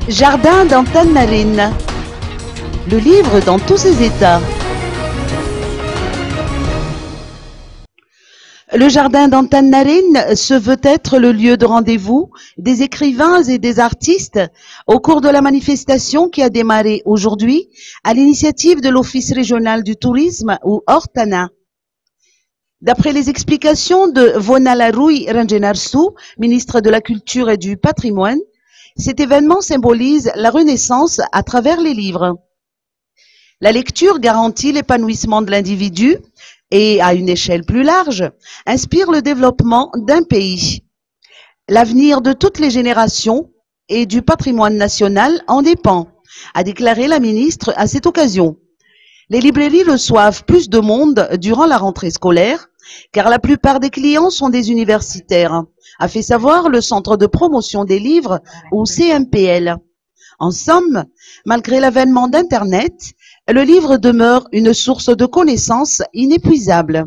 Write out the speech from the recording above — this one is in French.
Jardin d'Antananarivo, le livre dans tous ses états. Le jardin d'Antananarivo se veut être le lieu de rendez-vous des écrivains et des artistes au cours de la manifestation qui a démarré aujourd'hui à l'initiative de l'Office régional du tourisme ou Ortana. D'après les explications de Vonalaruy Rangenarsu, ministre de la Culture et du Patrimoine, cet événement symbolise la renaissance à travers les livres. La lecture garantit l'épanouissement de l'individu et, à une échelle plus large, inspire le développement d'un pays. L'avenir de toutes les générations et du patrimoine national en dépend, a déclaré la ministre à cette occasion. Les librairies reçoivent plus de monde durant la rentrée scolaire, car la plupart des clients sont des universitaires, a fait savoir le Centre de promotion des livres, ou CMPL. En somme, malgré l'avènement d'Internet, le livre demeure une source de connaissances inépuisable.